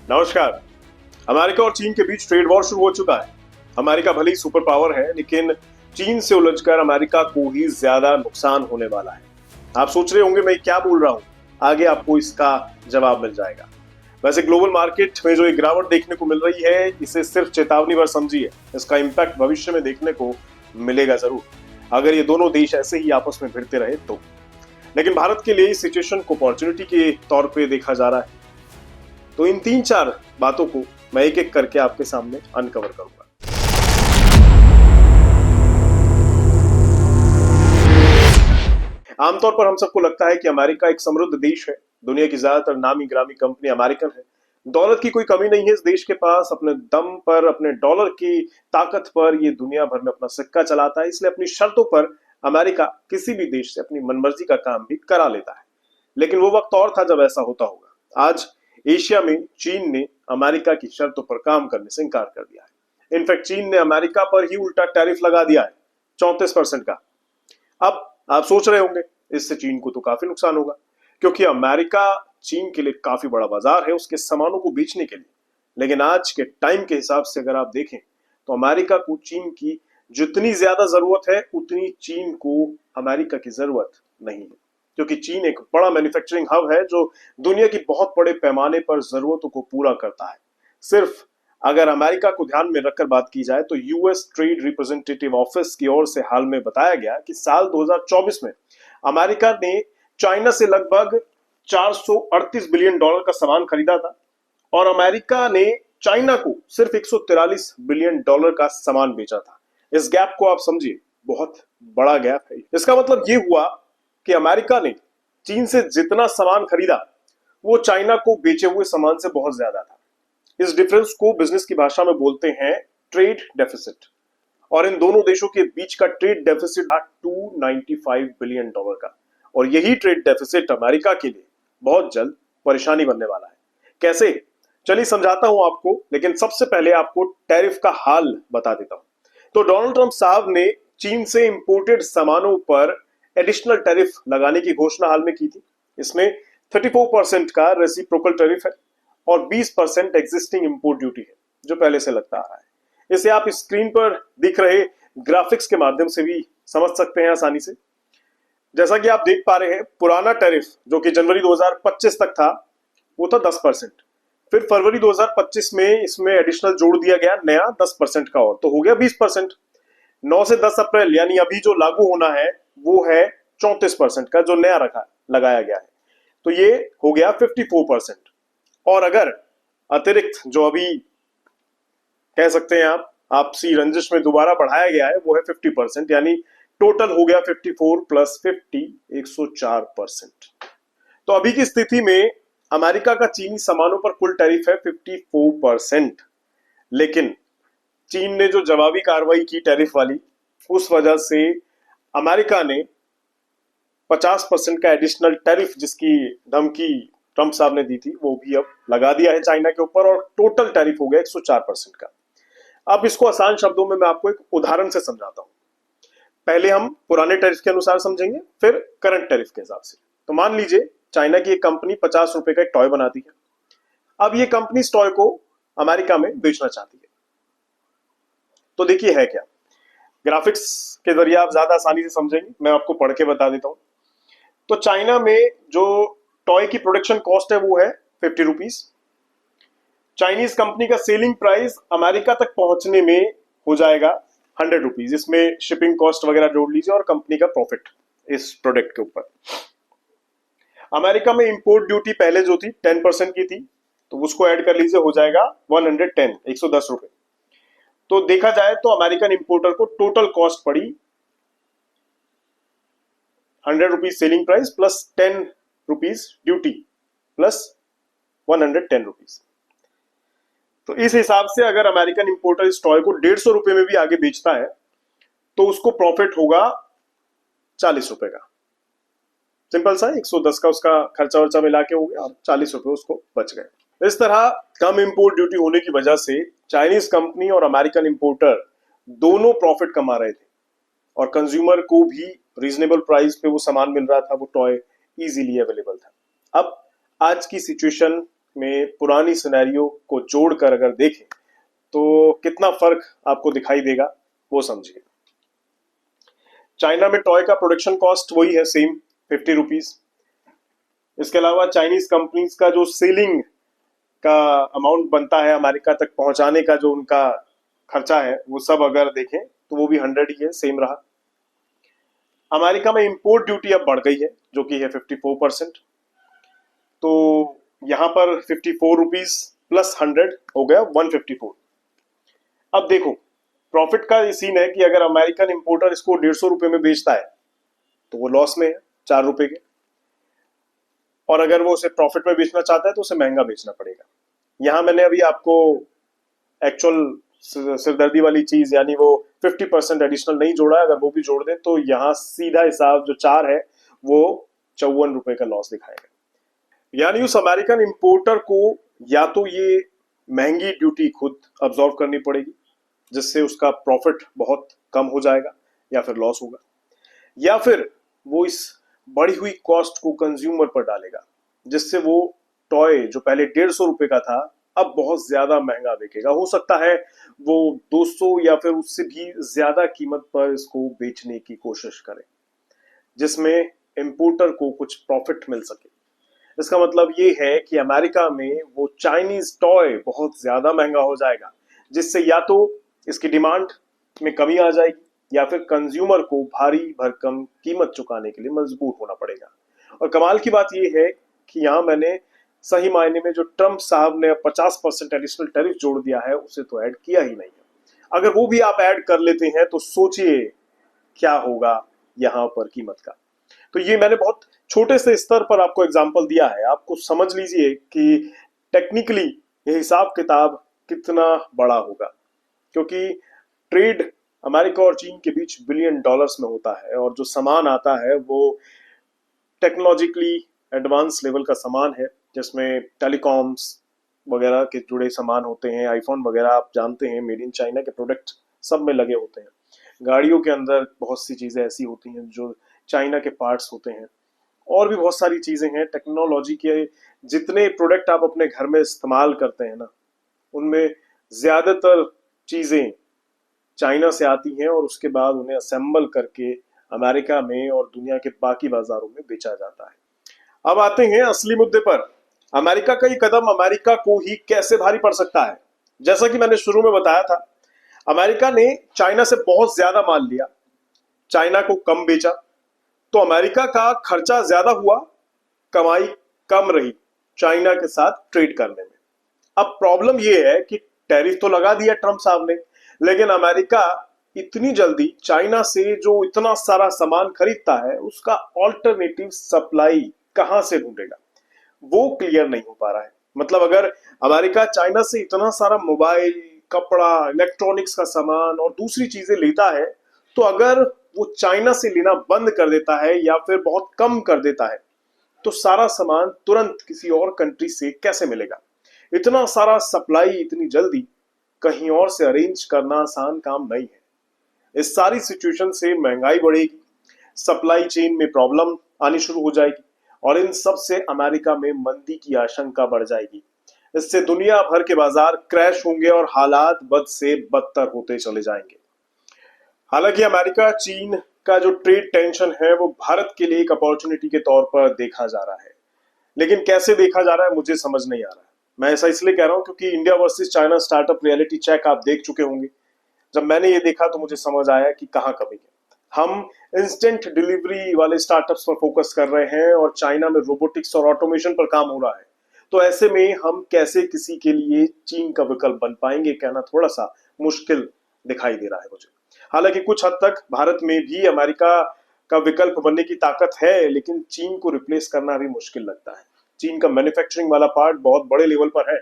नमस्कार। अमेरिका और चीन के बीच ट्रेड वॉर शुरू हो चुका है। अमेरिका भले ही सुपर पावर है, लेकिन चीन से उलझकर अमेरिका को ही ज्यादा नुकसान होने वाला है। आप सोच रहे होंगे मैं क्या बोल रहा हूं, आगे आपको इसका जवाब मिल जाएगा। वैसे ग्लोबल मार्केट में जो एक गिरावट देखने को मिल रही है, इसे सिर्फ चेतावनी भर समझिए। इसका इंपैक्ट भविष्य में देखने को मिलेगा जरूर, अगर ये दोनों देश ऐसे ही आपस में भिड़ते रहे तो। लेकिन भारत के लिए इस सिचुएशन को अपॉर्चुनिटी के तौर पे देखा जा रहा है। तो इन 3-4 बातों को मैं एक एक करके आपके सामने अनकवर करूंगा। आमतौर पर हम सबको लगता है कि अमेरिका एक समृद्ध देश है। दुनिया की ज्यादातर नामी गिरामी कंपनी अमेरिकन है। दौलत की कोई कमी नहीं है इस देश के पास। अपने दम पर, अपने डॉलर की ताकत पर ये दुनिया भर में अपना सिक्का चलाता है। इसलिए अपनी शर्तों पर अमेरिका किसी भी देश से अपनी मनमर्जी का काम भी करा लेता है। लेकिन वो वक्त और था जब ऐसा होता होगा। आज एशिया में चीन ने अमेरिका की शर्तों पर काम करने से इनकार कर दिया है। इनफैक्ट चीन ने अमेरिका पर ही उल्टा टैरिफ लगा दिया है, 34% का। अब आप सोच रहे होंगे इससे चीन को तो काफी नुकसान होगा, क्योंकि अमेरिका चीन के लिए काफी बड़ा बाजार है उसके सामानों को बेचने के लिए। लेकिन आज के टाइम के हिसाब से अगर आप देखें तो अमेरिका को चीन की जितनी ज्यादा जरूरत है, उतनी चीन को अमेरिका की जरूरत नहीं है। क्योंकि चीन एक बड़ा मैन्युफैक्चरिंग हब है जो दुनिया की बहुत बड़े पैमाने पर जरूरतों को पूरा करता है। सिर्फ अगर अमेरिका को ध्यान में रखकर बात की जाए तो यूएस ट्रेड रिप्रेजेंटेटिव ऑफिस की ओर से हाल में बताया गया कि साल 2024 में अमेरिका ने चाइना से लगभग $438 बिलियन का सामान खरीदा था, और अमेरिका ने चाइना को सिर्फ $143 बिलियन का सामान बेचा था। इस गैप को आप समझिए, बहुत बड़ा गैप है। इसका मतलब ये हुआ कि अमेरिका ने चीन से जितना सामान खरीदा वो चाइना को बेचे हुए सामान से बहुत ज्यादा था। इस डिफरेंस को बिजनेस की भाषा में बोलते हैं ट्रेड डेफिसिट, और इन दोनों देशों के बीच का ट्रेड डेफिसिट था $295 बिलियन का। और यही ट्रेड डेफिसिट अमेरिका के लिए बहुत जल्द परेशानी बनने वाला है। कैसे, चलिए समझाता हूं आपको, लेकिन सबसे पहले आपको टैरिफ का हाल बता देता हूं। तो डोनाल्ड ट्रंप साहब ने चीन से इंपोर्टेड सामानों पर एडिशनल टैरिफ लगाने की घोषणा हाल में की थी। इसमें 34% का रेसिप्रोकल टैरिफ है और 20% एग्जिस्टिंग इंपोर्ट ड्यूटी है जो पहले से लगता आ रहा है। इसे आप स्क्रीन पर दिख रहे ग्राफिक्स के माध्यम से भी समझ सकते हैं आसानी से। जैसा कि आप देख पा रहे हैं, पुराना टैरिफ जो कि जनवरी 2025 तक था वो था 10%। फिर फरवरी 2025 में इसमें एडिशनल जोड़ दिया गया नया 10% का, और तो हो गया 20%। 9 से 10 अप्रैल यानी अभी जो लागू होना है वो है 34% का, जो नया रखा लगाया गया है। तो ये हो गया 54%। और अगर अतिरिक्त जो अभी कह सकते हैं आप आपसी रंजिश में दोबारा बढ़ाया गया है वो है 50%, यानी टोटल हो गया 54 प्लस 50 104%। तो अभी की स्थिति में अमेरिका का चीनी सामानों पर कुल टैरिफ है 54%। लेकिन चीन ने जो जवाबी कार्रवाई की टैरिफ वाली, उस वजह से अमेरिका ने 50% का एडिशनल टैरिफ जिसकी धमकी ट्रंप साहब ने दी थी वो भी अब लगा दिया है चाइना के ऊपर, और टोटल टैरिफ हो गया 104% का। अब इसको आसान शब्दों में मैं आपको एक उदाहरण से समझाता हूं। पहले हम पुराने टैरिफ के अनुसार समझेंगे, फिर करंट टैरिफ के हिसाब से। तो मान लीजिए चाइना की एक कंपनी ₹50 का एक टॉय बनाती है। अब ये कंपनी इस टॉय को अमेरिका में बेचना चाहती है। तो देखिए है क्या, ग्राफिक्स के जरिए आप ज्यादा आसानी से समझेंगे, मैं आपको पढ़ के बता देता हूं। तो चाइना में जो टॉय की प्रोडक्शन कॉस्ट है वो है ₹50। चाइनीज कंपनी का सेलिंग प्राइस अमेरिका तक पहुंचने में हो जाएगा ₹100। इसमें शिपिंग कॉस्ट वगैरह जोड़ लीजिए और कंपनी का प्रॉफिट इस प्रोडक्ट के ऊपर। अमेरिका में इंपोर्ट ड्यूटी पहले जो थी 10% की थी, तो उसको ऐड कर लीजिए, हो जाएगा 110 रुपए। तो देखा जाए तो अमेरिकन इंपोर्टर को टोटल कॉस्ट पड़ी ₹100 selling price plus ₹10 duty plus ₹110। तो इस हिसाब से अगर अमेरिकन इंपोर्टर इस टॉय को ₹150 में भी आगे बेचता है तो उसको प्रॉफिट होगा ₹40 का। सिंपल सा, 110 का उसका खर्चा वर्चा मिला के हो गया और ₹40 उसको बच गए। इस तरह कम इंपोर्ट ड्यूटी होने की वजह से चाइनीज कंपनी और अमेरिकन इंपोर्टर दोनों प्रॉफिट कमा रहे थे, और कंज्यूमर को भी रीजनेबल प्राइस पे वो सामान मिल रहा था, वो टॉय इजीली अवेलेबल था। अब आज की सिचुएशन में पुरानी सिनेरियो को जोड़कर अगर देखें तो कितना फर्क आपको दिखाई देगा वो समझिए। चाइना में टॉय का प्रोडक्शन कॉस्ट वही है, सेम 50 रुपीज। इसके अलावा चाइनीज कंपनीज का जो सेलिंग का अमाउंट बनता है अमेरिका तक पहुंचाने का, जो उनका खर्चा है, वो सब अगर देखें तो वो भी 100 ही है, सेम रहा। अमेरिका में इंपोर्ट ड्यूटी अब बढ़ गई है जो कि है 54%। तो यहां पर 54 रुपीज प्लस 100 हो गया 154। अब देखो प्रॉफिट का ये सीन है कि अगर अमेरिकन इंपोर्टर इसको 150 रुपए में बेचता है तो वो लॉस में है 4 रुपए के, और अगर वो उसे प्रॉफिट में बेचना चाहता है तो उसे महंगा बेचना पड़ेगा। यहां मैंने अभी आपको एक्चुअल सिरदर्दी वाली चीज यानी वो 50% एडिशनल नहीं जोड़ा है, अगर वो भी जोड़ दें तो यहाँ सीधा हिसाब जो 4 है वो 54 रुपए का लॉस दिखाएगा। यानी उस अमेरिकन इंपोर्टर को या तो ये महंगी ड्यूटी खुद अब्सॉर्व करनी पड़ेगी जिससे उसका प्रॉफिट बहुत कम हो जाएगा या फिर लॉस होगा, या फिर वो इस बढ़ी हुई कॉस्ट को कंज्यूमर पर डालेगा जिससे वो टॉय जो पहले 150 रुपए का था अब बहुत ज्यादा महंगा बिकेगा। हो सकता है वो 200 या फिर उससे भी ज्यादा कीमत पर इसको बेचने की कोशिश करे जिसमें इंपोर्टर को कुछ प्रॉफिट मिल सके। इसका मतलब ये है कि अमेरिका में वो चाइनीज टॉय बहुत ज्यादा महंगा हो जाएगा जिससे या तो इसकी डिमांड में कमी आ जाएगी या फिर कंज्यूमर को भारी भरकम कीमत चुकाने के लिए मजबूर होना पड़ेगा। और कमाल की बात यह है कि यहाँ मैंने सही मायने में जो ट्रंप साहब ने 50% एडिशनल टैरिफ जोड़ दिया है उसे तो ऐड किया ही नहीं है। अगर वो भी आप ऐड कर लेते हैं तो सोचिए क्या होगा यहाँ पर कीमत का। तो ये मैंने बहुत छोटे से स्तर पर आपको एग्जाम्पल दिया है, आपको समझ लीजिए कि टेक्निकली ये हिसाब किताब कितना बड़ा होगा, क्योंकि ट्रेड अमेरिका और चीन के बीच बिलियन डॉलर्स में होता है और जो सामान आता है वो टेक्नोलॉजिकली एडवांस लेवल का सामान है जिसमें टेलीकॉम्स वगैरह के जुड़े सामान होते हैं। आईफोन वगैरह आप जानते हैं मेड इन चाइना के प्रोडक्ट सब में लगे होते हैं। गाड़ियों के अंदर बहुत सी चीजें ऐसी होती हैं जो चाइना के पार्ट्स होते हैं, और भी बहुत सारी चीजें हैं। टेक्नोलॉजी के जितने प्रोडक्ट आप अपने घर में इस्तेमाल करते हैं ना, उनमें ज्यादातर चीजें चाइना से आती हैं और उसके बाद उन्हें असेंबल करके अमेरिका में और दुनिया के बाकी बाजारों में बेचा जाता है। अब आते हैं असली मुद्दे पर। अमेरिका का ये कदम अमेरिका को ही कैसे भारी पड़ सकता है। जैसा कि मैंने शुरू में बताया था, अमेरिका ने चाइना से बहुत ज्यादा माल लिया, चाइना को कम बेचा, तो अमेरिका का खर्चा ज्यादा हुआ, कमाई कम रही चाइना के साथ ट्रेड करने में। अब प्रॉब्लम यह है कि टैरिफ तो लगा दिया ट्रंप साहब ने, लेकिन अमेरिका इतनी जल्दी चाइना से जो इतना सारा सामान खरीदता है उसका ऑल्टरनेटिव सप्लाई कहां से ढूंढेगा, वो क्लियर नहीं हो पा रहा है। मतलब अगर अमेरिका चाइना से इतना सारा मोबाइल, कपड़ा, इलेक्ट्रॉनिक्स का सामान और दूसरी चीजें लेता है, तो अगर वो चाइना से लेना बंद कर देता है या फिर बहुत कम कर देता है तो सारा सामान तुरंत किसी और कंट्री से कैसे मिलेगा। इतना सारा सप्लाई इतनी जल्दी कहीं और से अरेंज करना आसान काम नहीं है। इस सारी सिचुएशन से महंगाई बढ़ेगी, सप्लाई चेन में प्रॉब्लम आनी शुरू हो जाएगी और इन सब से अमेरिका में मंदी की आशंका बढ़ जाएगी। इससे दुनिया भर के बाजार क्रैश होंगे और हालात बद से बदतर होते चले जाएंगे। हालांकि अमेरिका चीन का जो ट्रेड टेंशन है वो भारत के लिए एक अपॉर्चुनिटी के तौर पर देखा जा रहा है, लेकिन कैसे देखा जा रहा है मुझे समझ नहीं आ रहा है। मैं ऐसा इसलिए कह रहा हूं क्योंकि India versus China startup reality check आप देख चुके होंगे। जब मैंने ये देखा तो मुझे समझ आया कि कहां कमी है। हम इंस्टेंट डिलीवरी वाले स्टार्टअप्स पर फोकस कर रहे हैं और चाइना में रोबोटिक्स और ऑटोमेशन पर काम हो रहा है। तो ऐसे में हम कैसे किसी के लिए चीन का विकल्प बन पाएंगे, कहना थोड़ा सा मुश्किल दिखाई दे रहा है मुझे। हालांकि कुछ हद तक भारत में भी अमेरिका का विकल्प बनने की ताकत है, लेकिन चीन को रिप्लेस करना भी मुश्किल लगता है। चीन का मैन्युफैक्चरिंग वाला पार्ट बहुत बड़े लेवल पर है।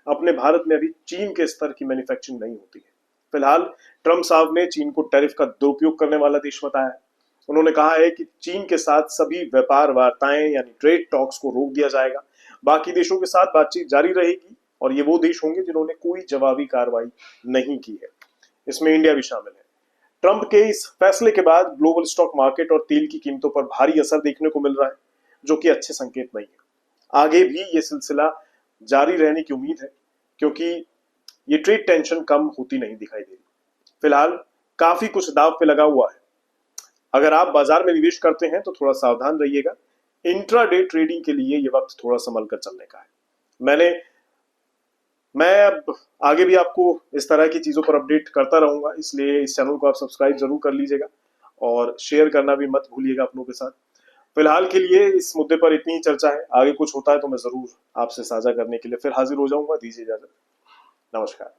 अपने भारत में अभी चीन के स्तर की मैन्युफैक्चरिंग नहीं होती है। फिलहाल ट्रंप साहब ने चीन को टैरिफ का दुरुपयोग करने वाला देश बताया है। उन्होंने कहा है कि चीन के साथ सभी व्यापार वार्ताएं यानी ट्रेड टॉक्स को रोक दिया जाएगा, बाकी देशों के साथ बातचीत जारी रहेगी और ये वो देश होंगे जिन्होंने कोई जवाबी कार्रवाई नहीं की है। इसमें इंडिया भी शामिल है। ट्रंप के इस फैसले के बाद ग्लोबल स्टॉक मार्केट और तेल की कीमतों पर भारी असर देखने को मिल रहा है, जो कि अच्छे संकेत नहीं है। आगे भी ये सिलसिला जारी रहने की उम्मीद है, क्योंकि ये ट्रेड टेंशन कम होती नहीं दिखाई दे रही। फिलहाल काफी कुछ दांव पे लगा हुआ है। अगर आप बाजार में निवेश करते हैं तो थोड़ा सावधान रहिएगा। इंट्राडे ट्रेडिंग के लिए ये वक्त थोड़ा संभल कर चलने का है। मैं अब आगे भी आपको इस तरह की चीजों पर अपडेट करता रहूंगा, इसलिए इस चैनल को आप सब्सक्राइब जरूर कर लीजिएगा और शेयर करना भी मत भूलिएगा अपनों के साथ। फिलहाल के लिए इस मुद्दे पर इतनी ही चर्चा है। आगे कुछ होता है तो मैं जरूर आपसे साझा करने के लिए फिर हाजिर हो जाऊंगा। दीजिए इजाजत। नमस्कार।